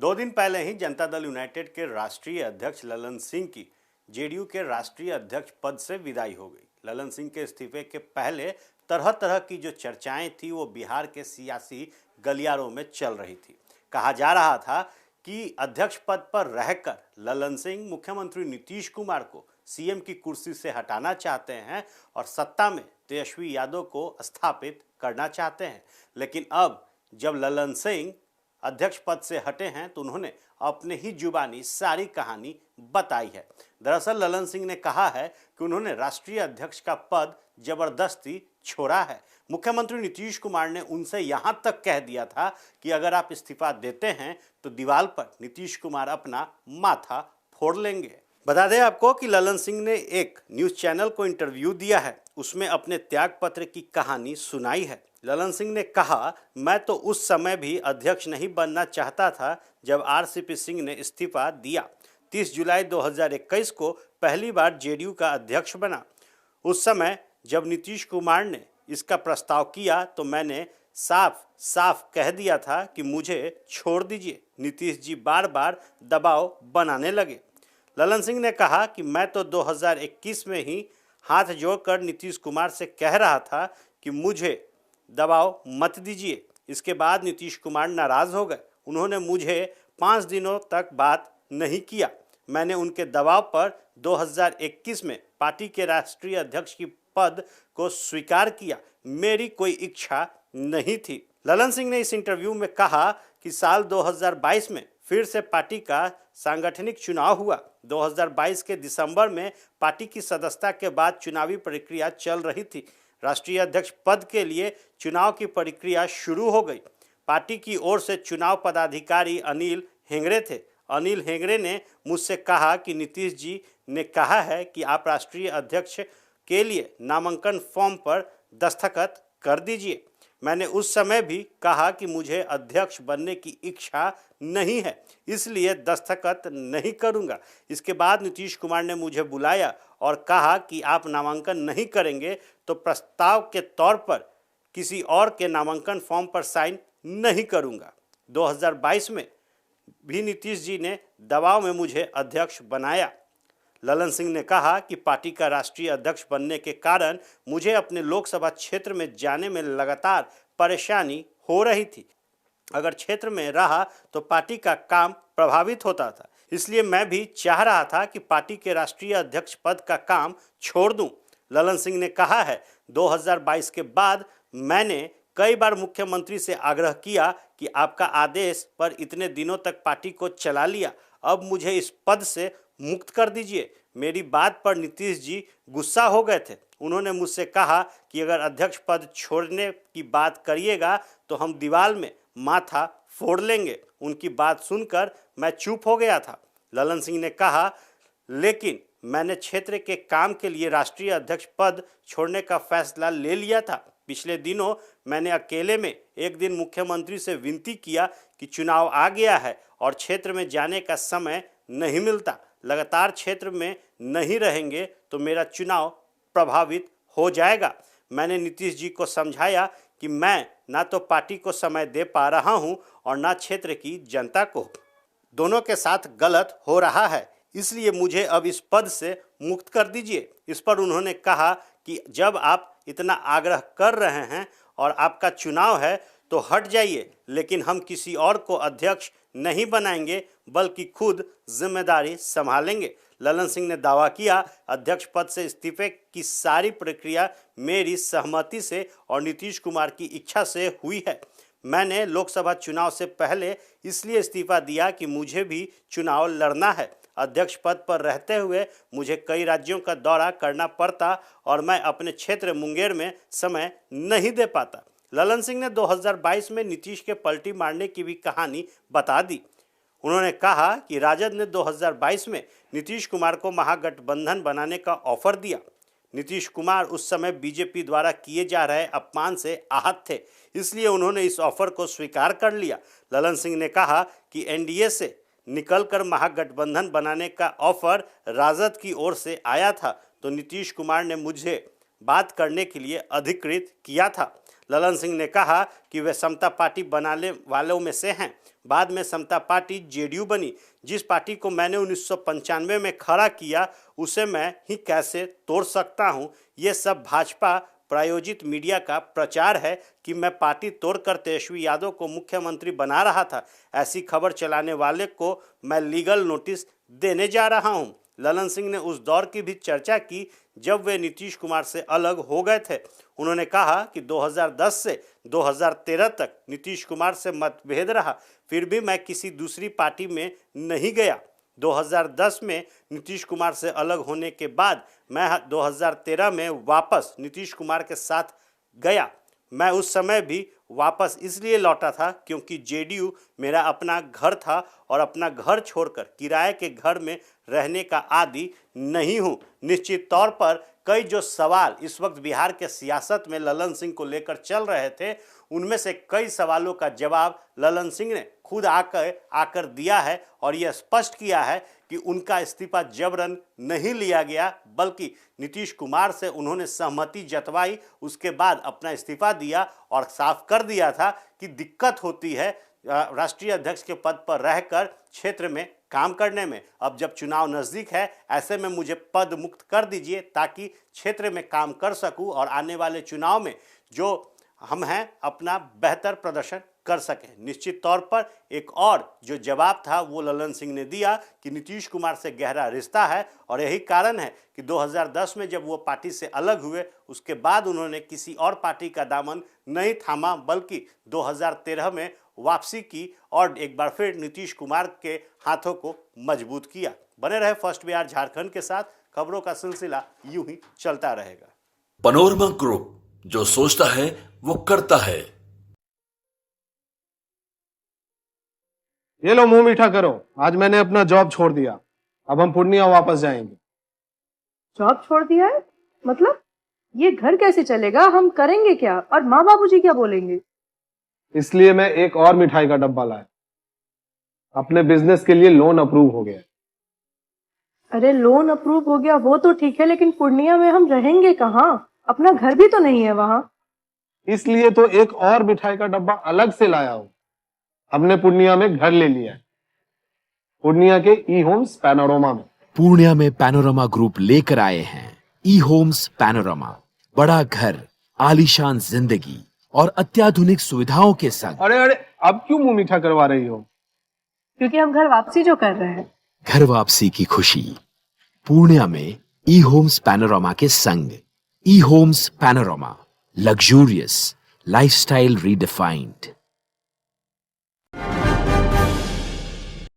2 दिन पहले ही जनता दल यूनाइटेड के राष्ट्रीय अध्यक्ष ललन सिंह की जेडीयू के राष्ट्रीय अध्यक्ष पद से विदाई हो गई। ललन सिंह के इस्तीफे के पहले तरह तरह की जो चर्चाएं थी वो बिहार के सियासी गलियारों में चल रही थी। कहा जा रहा था कि अध्यक्ष पद पर रहकर ललन सिंह मुख्यमंत्री नीतीश कुमार को सीएम की कुर्सी से हटाना चाहते हैं और सत्ता में तेजस्वी यादव को स्थापित करना चाहते हैं। लेकिन अब जब ललन सिंह अध्यक्ष पद से हटे हैं तो उन्होंने अपने ही जुबानी सारी कहानी बताई है। दरअसल ललन सिंह ने कहा है कि उन्होंने राष्ट्रीय अध्यक्ष का पद जबरदस्ती छोड़ा है। मुख्यमंत्री नीतीश कुमार ने उनसे यहां तक कह दिया था कि अगर आप इस्तीफा देते हैं तो दीवार पर नीतीश कुमार अपना माथा फोड़ लेंगे। बता दें आपको कि ललन सिंह ने एक न्यूज चैनल को इंटरव्यू दिया है, उसमें अपने त्याग पत्र की कहानी सुनाई है। ललन सिंह ने कहा, मैं तो उस समय भी अध्यक्ष नहीं बनना चाहता था जब आरसीपी सिंह ने इस्तीफा दिया। 30 जुलाई 2021 को पहली बार जेडीयू का अध्यक्ष बना। उस समय जब नीतीश कुमार ने इसका प्रस्ताव किया तो मैंने साफ साफ कह दिया था कि मुझे छोड़ दीजिए। नीतीश जी बार बार दबाव बनाने लगे। ललन सिंह ने कहा कि मैं तो 2021 में ही हाथ जोड़कर नीतीश कुमार से कह रहा था कि मुझे दबाव मत दीजिए। इसके बाद नीतीश कुमार नाराज हो गए। उन्होंने मुझे 5 दिनों तक बात नहीं किया। मैंने उनके दबाव पर 2021 में पार्टी के राष्ट्रीय अध्यक्ष की पद को स्वीकार किया। मेरी कोई इच्छा नहीं थी। ललन सिंह ने इस इंटरव्यू में कहा कि साल 2022 में फिर से पार्टी का सांगठनिक चुनाव हुआ। 2022 के दिसंबर में पार्टी की सदस्यता के बाद चुनावी प्रक्रिया चल रही थी। राष्ट्रीय अध्यक्ष पद के लिए चुनाव की प्रक्रिया शुरू हो गई। पार्टी की ओर से चुनाव पदाधिकारी अनिल हेगड़े थे। अनिल हेगड़े ने मुझसे कहा कि नीतीश जी ने कहा है कि आप राष्ट्रीय अध्यक्ष के लिए नामांकन फॉर्म पर दस्तखत कर दीजिए। मैंने उस समय भी कहा कि मुझे अध्यक्ष बनने की इच्छा नहीं है, इसलिए दस्तखत नहीं करूंगा। इसके बाद नीतीश कुमार ने मुझे बुलाया और कहा कि आप नामांकन नहीं करेंगे तो प्रस्ताव के तौर पर किसी और के नामांकन फॉर्म पर साइन नहीं करूंगा। 2022 में भी नीतीश जी ने दबाव में मुझे अध्यक्ष बनाया। ललन सिंह ने कहा कि पार्टी का राष्ट्रीय अध्यक्ष बनने के कारण मुझे अपने लोकसभा क्षेत्र में जाने में लगातार परेशानी हो रही थी। अगर क्षेत्र में रहा तो पार्टी का काम प्रभावित होता था, इसलिए मैं भी चाह रहा था कि पार्टी के राष्ट्रीय अध्यक्ष पद का काम छोड़ दूं। ललन सिंह ने कहा है, 2022 के बाद मैंने कई बार मुख्यमंत्री से आग्रह किया कि आपका आदेश पर इतने दिनों तक पार्टी को चला लिया, अब मुझे इस पद से मुक्त कर दीजिए। मेरी बात पर नीतीश जी गुस्सा हो गए थे। उन्होंने मुझसे कहा कि अगर अध्यक्ष पद छोड़ने की बात करिएगा तो हम दीवार में माथा फोड़ लेंगे। उनकी बात सुनकर मैं चुप हो गया था। ललन सिंह ने कहा, लेकिन मैंने क्षेत्र के काम के लिए राष्ट्रीय अध्यक्ष पद छोड़ने का फैसला ले लिया था। पिछले दिनों मैंने अकेले में एक दिन मुख्यमंत्री से विनती किया कि चुनाव आ गया है और क्षेत्र में जाने का समय नहीं मिलता। लगातार क्षेत्र में नहीं रहेंगे तो मेरा चुनाव प्रभावित हो जाएगा। मैंने नीतीश जी को समझाया कि मैं ना तो पार्टी को समय दे पा रहा हूं और ना क्षेत्र की जनता को। दोनों के साथ गलत हो रहा है, इसलिए मुझे अब इस पद से मुक्त कर दीजिए। इस पर उन्होंने कहा कि जब आप इतना आग्रह कर रहे हैं और आपका चुनाव है तो हट जाइए, लेकिन हम किसी और को अध्यक्ष नहीं बनाएंगे बल्कि खुद जिम्मेदारी संभालेंगे। ललन सिंह ने दावा किया, अध्यक्ष पद से इस्तीफे की सारी प्रक्रिया मेरी सहमति से और नीतीश कुमार की इच्छा से हुई है। मैंने लोकसभा चुनाव से पहले इसलिए इस्तीफा दिया कि मुझे भी चुनाव लड़ना है। अध्यक्ष पद पर रहते हुए मुझे कई राज्यों का दौरा करना पड़ता और मैं अपने क्षेत्र मुंगेर में समय नहीं दे पाता। ललन सिंह ने 2022 में नीतीश के पलटी मारने की भी कहानी बता दी। उन्होंने कहा कि राजद ने 2022 में नीतीश कुमार को महागठबंधन बनाने का ऑफर दिया। नीतीश कुमार उस समय बीजेपी द्वारा किए जा रहे अपमान से आहत थे, इसलिए उन्होंने इस ऑफर को स्वीकार कर लिया। ललन सिंह ने कहा कि एनडीए से निकलकर महागठबंधन बनाने का ऑफर राजद की ओर से आया था तो नीतीश कुमार ने मुझे बात करने के लिए अधिकृत किया था। ललन सिंह ने कहा कि वे समता पार्टी बनाने वालों में से हैं। बाद में समता पार्टी जेडीयू बनी। जिस पार्टी को मैंने 1995 में खड़ा किया उसे मैं ही कैसे तोड़ सकता हूं? ये सब भाजपा प्रायोजित मीडिया का प्रचार है कि मैं पार्टी तोड़कर तेजस्वी यादव को मुख्यमंत्री बना रहा था। ऐसी खबर चलाने वाले को मैं लीगल नोटिस देने जा रहा हूं। ललन सिंह ने उस दौर की भी चर्चा की जब वे नीतीश कुमार से अलग हो गए थे। उन्होंने कहा कि 2010 से 2013 तक नीतीश कुमार से मतभेद रहा, फिर भी मैं किसी दूसरी पार्टी में नहीं गया। 2010 में नीतीश कुमार से अलग होने के बाद मैं 2013 में वापस नीतीश कुमार के साथ गया। मैं उस समय भी वापस इसलिए लौटा था क्योंकि जेडीयू मेरा अपना घर था और अपना घर छोड़कर किराए के घर में रहने का आदी नहीं हूं। निश्चित तौर पर कई जो सवाल इस वक्त बिहार के सियासत में ललन सिंह को लेकर चल रहे थे, उनमें से कई सवालों का जवाब ललन सिंह ने खुद आकर दिया है और यह स्पष्ट किया है कि उनका इस्तीफा जबरन नहीं लिया गया, बल्कि नीतीश कुमार से उन्होंने सहमति जतवाई, उसके बाद अपना इस्तीफा दिया और साफ कर दिया था कि दिक्कत होती है राष्ट्रीय अध्यक्ष के पद पर रहकर क्षेत्र में काम करने में। अब जब चुनाव नज़दीक है, ऐसे में मुझे पद मुक्त कर दीजिए ताकि क्षेत्र में काम कर सकूं और आने वाले चुनाव में जो हम हैं अपना बेहतर प्रदर्शन कर सकें। निश्चित तौर पर एक और जो जवाब था वो ललन सिंह ने दिया कि नीतीश कुमार से गहरा रिश्ता है और यही कारण है कि 2010 में जब वो पार्टी से अलग हुए उसके बाद उन्होंने किसी और पार्टी का दामन नहीं थामा, बल्कि 2013 में वापसी की और एक बार फिर नीतीश कुमार के हाथों को मजबूत किया। बने रहे फर्स्ट बिहार झारखंड के साथ, खबरों का सिलसिला यूं ही चलता रहेगा। पैनोरमा ग्रुप, जो सोचता है वो करता है। ये लो मुंह मीठा करो, आज मैंने अपना जॉब छोड़ दिया, अब हम पूर्णिया वापस जाएंगे। जॉब छोड़ दिया है? मतलब ये घर कैसे चलेगा? हम करेंगे क्या? और माँ बाबूजी क्या बोलेंगे? इसलिए मैं एक और मिठाई का डब्बा लाया। अपने बिजनेस के लिए लोन अप्रूव हो गया। अरे लोन अप्रूव हो गया वो तो ठीक है, लेकिन पूर्णिया में हम रहेंगे कहाँ? अपना घर भी तो नहीं है वहां। इसलिए तो एक और मिठाई का डब्बा अलग से लाया हूं। हमने पूर्णिया में घर ले लिया है, पूर्णिया के ई होम्स पैनोरमा में। पूर्णिया में पैनोरमा ग्रुप लेकर आए हैं ई होम्स पैनोरमा। बड़ा घर, आलीशान जिंदगी और अत्याधुनिक सुविधाओं के संग। अरे अब क्यों मुंह मीठा करवा रही हो? क्योंकि हम घर वापसी जो कर रहे हैं। घर वापसी की खुशी पूर्णिया में ई होम्स पैनोरमा के संग। ई homes Panorama, luxurious lifestyle redefined.